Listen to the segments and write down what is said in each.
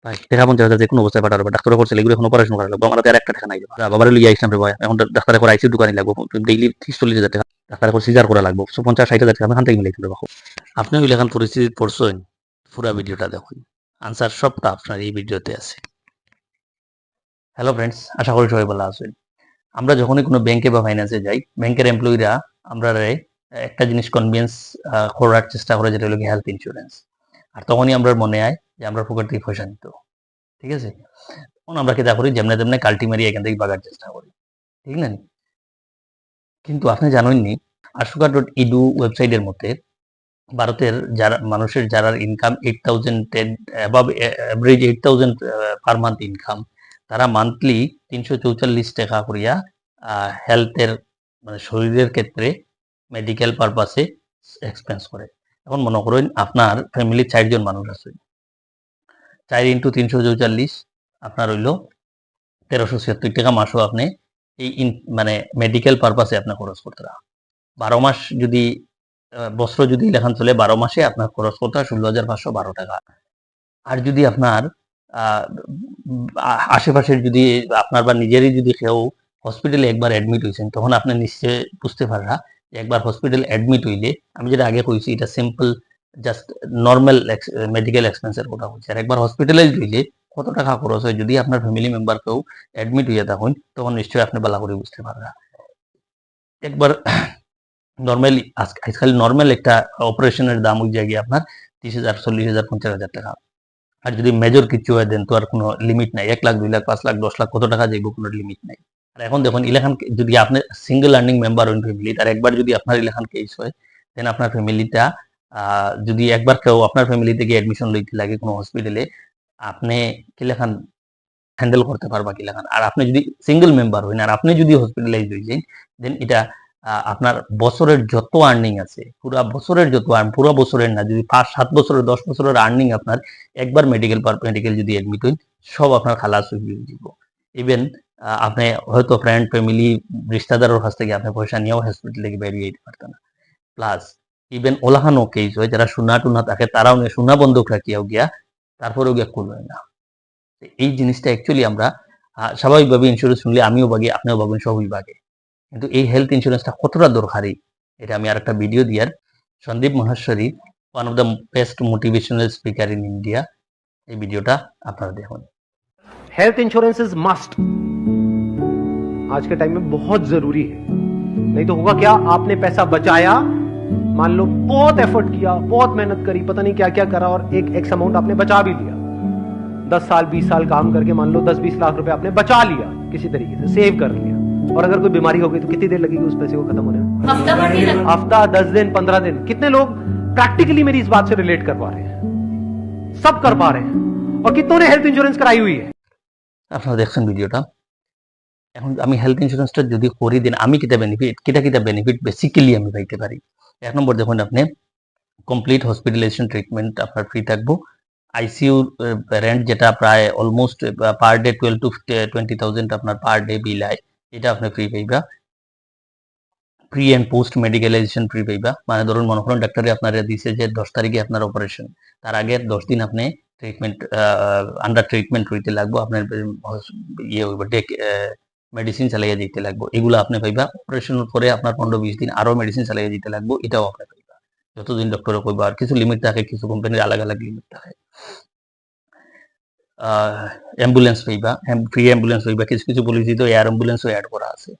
ভাই টাকা 50,000 যে কোনো অবস্থায় পাঠার ডাক্তার করছে এগুলো এখন অপারেশন করা লাগবে আমার আর একটা টাকা নাই বাবার লিয়ে আইসাম রে ভাই এখন ডাক্তার করে আইসিইউ দোকানে লাগবে ডেইলি 30-40,000 টাকা ডাক্তার করে সিজার করা লাগবে 50-60,000 টাকা আমি খান থেকে মিলাই দিতে পারবো আপনি ওই লেখান পরিস্থিতি পড়ছেন পুরো ভিডিওটা দেখুন আনসার সবটা আপনার এই ভিডিওতে আছে হ্যালো ফ্রেন্ডস আশা করি সবাই ভালো আছেন আমরা যখনই কোনো ব্যাংকে বা ফাইন্যান্সে যাই ব্যাংকের এমপ্লয়িরা আমরা একটা জিনিস কনভিন্স করার চেষ্টা করে যেটা হলো হেলথ ইন্স্যুরেন্স আর তখনই আমরা মনে হয় যে আমরা পকেট থেকে পয়সা নিত ঠিক আছে তখন আমরা কেটা করি যেমনে তেমনি কাল্টি মারি এখান থেকে বাগার চেষ্টা করি ঠিক না কিন্তু আপনি জানেননি ashoka.edu ওয়েবসাইটের মধ্যে ভারতের যারা মানুষের যারা income 8,000 above average 8,000 per month income তারা মান্থলি 344 টাকা করিয়া হেলথের মানে শরীরের ক্ষেত্রে মেডিকেল পারপাসে এক্সপেন্স করে এখন মনে করেন আপনার ফ্যামিলি 4 জন মানুষ আছে 4 ইন্টু 344 আপনার হইল 1376 টাকা মাসও আপনি এই মানে মেডিকেল পারপাসে আপনার খরচ করতে 12 মাস যদি বছর যদি লেখান চলে 12 মাসে আপনার খরচ করতে 16,512 টাকা আর যদি আপনার আশেপাশের যদি আপনার বা নিজেরই যদি কেউ হসপিটালে একবার অ্যাডমিট হয়েছেন তখন আপনি নিশ্চয়ই বুঝতে পাররা যে একবার হসপিটাল অ্যাডমিট হইলে আমি যেটা আগে কইছি এটা সিম্পল জাস্ট নর্মাল মেডিকেল এক্সপেন্সের কথা বলছি আর একবার হসপিটালাইজ হইলে কত টাকা খরচ হয় যদি আপনার ফ্যামিলি মেম্বার কেউ অ্যাডমিট হইয়া থাকুন তখন নিশ্চয়ই আপনি ভালো করে বুঝতে পাররা একবার নর্মালি আজকাল নর্মাল একটা অপারেশনের দাম ওই জায়গায় আপনার 30,000 40,000 50,000 টাকা আর যদি মেজর কিছু হয় দেন তো আর কোনো লিমিট নাই 1 লাখ 2 লাখ 5 লাখ 10 লাখ কত টাকা যাইব কোনো লিমিট নাই আর এখন দেখুন ইলেখান যদি আপনি সিঙ্গেল আর্নিং মেম্বার হন ফ্যামিলি তার একবার যদি আপনার ইলেখান কেস হয় দেন আপনার ফ্যামিলিটা যদি একবার কেউ আপনার ফ্যামিলি থেকে অ্যাডমিশন লইতে লাগে কোনো হসপিটালে আপনি কি লেখান হ্যান্ডেল করতে পারবা কি লেখান আর আপনি যদি সিঙ্গেল মেম্বার হইন আর আপনি যদি হসপিটালাইজ হয়ে যান দেন এটা আপনার বছরের যত আর্নিং আছে পুরো বছরের যত পুরো বছরের না যদি 5-7 বছরের 10 বছরের আর্নিং আপনার একবার মেডিকেল যদি অ্যাডমিট হইন সব আপনার খালাস হয়ে যাব ইভেন আপনি হয়তো ফ্রেন্ড ফ্যামিলি রিশতেদারের কাছ থেকে আপনি পয়সা নিয়েও হসপিটাল থেকে বেরিয়ে যেতে পারতেন না প্লাস ইভেন ওলাহানো কেস হয় যারা সোনা টুনা থাকে তারাও সোনা বন্ধক রাখিয়াও গিয়া তারপরেও গিয়া খুলবে না এই জিনিসটা অ্যাকচুয়ালি আমরা স্বাভাবিকভাবে ইন্স্যুরেন্স শুনলে আমিও বাগি আপনিও বাগেন সবই বাগে কিন্তু এই হেলথ ইন্স্যুরেন্সটা কতটা দরকারি এটা আমি আর একটা ভিডিও দিয়ার Sandeep Maheshwari one of the best motivational speaker in India এই ভিডিওটা আপনারা দেখুন हेल्थ इंश्योरेंस इज मस्ट आज के टाइम में बहुत जरूरी है नहीं तो होगा क्या आपने पैसा बचाया मान लो बहुत एफर्ट किया बहुत मेहनत करी पता नहीं क्या क्या करा और एक एक्स अमाउंट आपने बचा भी लिया 10 साल 20 साल काम करके मान लो 10-20 लाख रुपए आपने बचा लिया किसी तरीके से सेव कर लिया और अगर कोई बीमारी हो गई तो कितनी देर लगेगी उस पैसे को खत्म होने में हफ्ता 10 दिन 15 दिन कितने लोग प्रैक्टिकली मेरी इस बात से रिलेट कर पा रहे हैं सब कर पा रहे हैं और कितनों ने हेल्थ इंश्योरेंस कराई हुई है আপনারা দেখছেন ভিডিওটা এখন আমি হেলথ ইন্স্যুরেন্সটা যদি করি দেন আমি কিটা বেনিফিট বেসিক্যালি আমি পাইতে পারি এক নম্বর দেখুন আপনি কমপ্লিট হসপিটালাইজেশন ট্রিটমেন্ট আপনার ফ্রি থাকবো আইসিইউ রেন্ট যেটা প্রায় অলমোস্ট পার ডে 12 to 20,000 আপনার পার ডে বিল হয় এটা আপনি ফ্রি পাইবা প্রি এন্ড পোস্ট মেডিকেলাইজেশন ফ্রি পাইবা মানে ধরুন মনে করুন ডাক্তারে আপনারা দিছে যে 10 তারিখে আপনার অপারেশন তার আগে 10 দিন আপনি ট্রিটমেন্ট আন্ডার ট্রিটমেন্ট হইতে লাগবো আপনার ইয়ে হইব মেডিসিন চালাইয়া দিতে লাগবো এগুলো আপনি পাইবা অপারেশনের পরে আপনার 15-20 দিন আরো মেডিসিন চালাইয়া দিতে লাগবো এটাও আপনি পাইবা যতদিন ডক্টরে কইবা আর কিছু লিমিট থাকে কিছু কোম্পানির আলাদা আলাদা লিমিট থাকে অ্যাম্বুলেন্স পাইবা ফ্রি অ্যাম্বুলেন্স পাইবা কিছু কিছু পলিসিতে এয়ার অ্যাম্বুলেন্সও অ্যাড করা আছে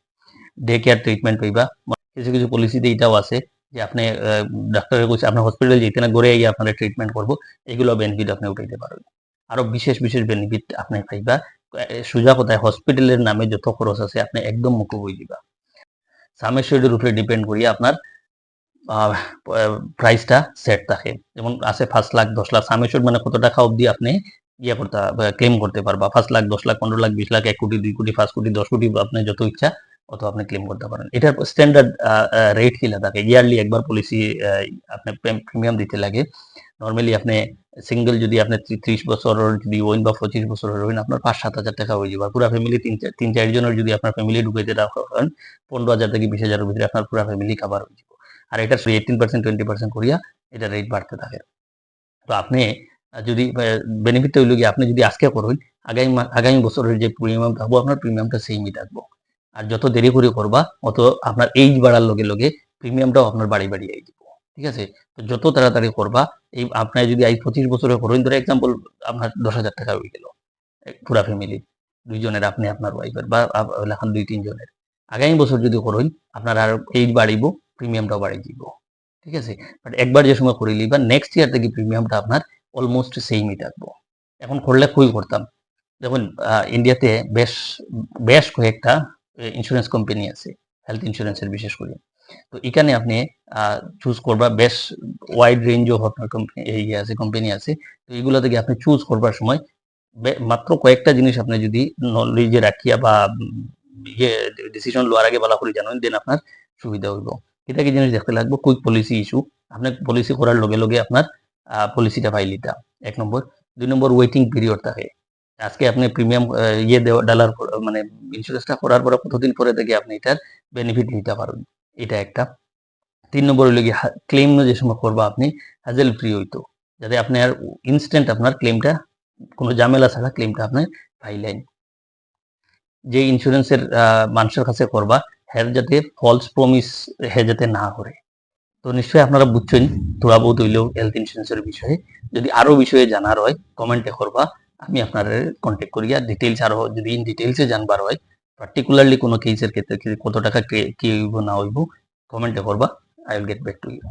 ডে কেয়ার ট্রিটমেন্ট পাইবা কিছু কিছু পলিসিতে এটাও আছে যে আপনি ডাক্তারের কাছে আপনার হসপিটাল যেতে না ঘরে গিয়ে আপনারা ট্রিটমেন্ট করবো এগুলো বেনিফিট আপনি উঠাইতে পারবেন আরো বিশেষ বিশেষ বেনিফিট আপনি পাইবা সোজা কথায় হসপিটালের নামে যত খরচ আছে আপনি একদম মুকুব হয়ে যাবা সামেশ্বরের উপরে ডিপেন্ড করিয়া আপনার প্রাইসটা সেট থাকে যেমন আছে 5 লাখ 10 লাখ সামেশ্বর মানে কত টাকা অবধি আপনি ইয়ে করতে ক্লেম করতে পারবা 5 লাখ 10 লাখ 15 লাখ 20 লাখ 1 কোটি 2 কোটি 5 কোটি 10 কোটি আপনি যত ইচ্ছা অত আপনি ক্লেম করতে পারেন এটার স্ট্যান্ডার্ড রেট কিলা থাকে ইয়ারলি একবার পলিসি আপনি প্রিমিয়াম দিতে লাগে নরমালি আপনি সিঙ্গেল যদি আপনি 30 বছরের যদি ওইন বা 25 বছরের ওইন আপনার 5-7 হাজার টাকা হয়ে যাবে পুরো ফ্যামিলি 3-4 জনের যদি আপনার ফ্যামিলি ঢুকাইতে রাখেন 15,000 থেকে 20,000 এর ভিতরে আপনার পুরো ফ্যামিলি কভার হয়ে যাবে আর এটা 18% 20% করিয়া এটা রেট বাড়তে থাকে তো আপনি যদি বেনিফিটটা হইল কি আপনি যদি আজকে করেন আগামী বছরের যে প্রিমিয়াম থাকবো আপনার প্রিমিয়ামটা সেমই থাকবো। আর যত দেরি করে করবা অত আপনার এইজ বাড়ার লগে লগে প্রিমিয়ামটাও আপনার বাড়ি বাড়িয়ে দিব। ঠিক আছে? তো যত তাড়াতাড়ি করবা এই আপনার যদি আজ 25 বছরে করেন ধরে এক্সাম্পল আপনার 10,000 টাকা হয়ে গেল পুরা ফ্যামিলির, দুইজনের আপনি আপনার ওয়াইফের বা এখন 2-3 জনের। আগামী বছর যদি করেন আপনার আর এইজ বাড়িব, প্রিমিয়ামটাও বাড়িয়ে দিব। ঠিক আছে? বাট একবার যে সময় করে লিবা নেক্সট ইয়ার থেকে প্রিমিয়ামটা আপনার অলমোস্ট সেমই থাকবো। এখন করলে কই করতাম, দেখুন ইন্ডিয়াতে বেশ বেশ কয়েকটা ইন্স্যুরেন্স কোম্পানি আছে হেলথ ইন্স্যুরেন্সের বিশেষ করে। তো এখানে আপনি চুজ করবা বেশ ওয়াইড রেঞ্জ অফ আপনার কোম্পানি আছে। তো এগুলো থেকে আপনি চুজ করবার সময় মাত্র কয়েকটা জিনিস আপনি যদি নলেজে রাখিয়া বা ডিসিশন লওয়ার আগে ভালো করে জানেন দেন আপনার সুবিধা হইব। এটা কি জিনিস দেখতে লাগবে কুইক পলিসি ইস্যু, আপনি পলিসি করার লগে লগে আপনার পলিসিটা পাইলিটা 1 নম্বর। 2 নম্বর ওয়েটিং পিরিয়ড থাকে। আজকে আপনি প্রিমিয়াম ডালার মানে ইন্স্যুরেন্সটা করার পরে কতদিন পরে থেকে আপনি এটার বেনিফিট নিতে পারবেন, এটা একটা। 3 নম্বর হইল কি ক্লেম যে সময় করবা আপনি হ্যাজেল ফ্রি হইতো, যাতে আপনি আর ইনস্ট্যান্ট আপনার ক্লেমটা কোনো ঝামেলা ছাড়া ক্লেমটা আপনি পাইলেন। যে ইন্স্যুরেন্সের মানুষের কাছে করবা হ্যাঁ যাতে ফলস প্রমিস হ্যাঁ যাতে না করে। তো নিশ্চয়ই আপনারা বুঝছেন থোড়া বহুত হইলেও হেলথ ইন্স্যুরেন্সের বিষয়ে। যদি আরো বিষয়ে জানার হয় কমেন্টে করবা, আমি আপনার কন্ট্যাক্ট করিয়া ডিটেইলস আরো যদি ইন ডিটেইলসে জানবার হয় পার্টিকুলারলি কোনো কেসের ক্ষেত্রে কত টাকা কি হইব না হইব কমেন্টে করবা, I will get back to you.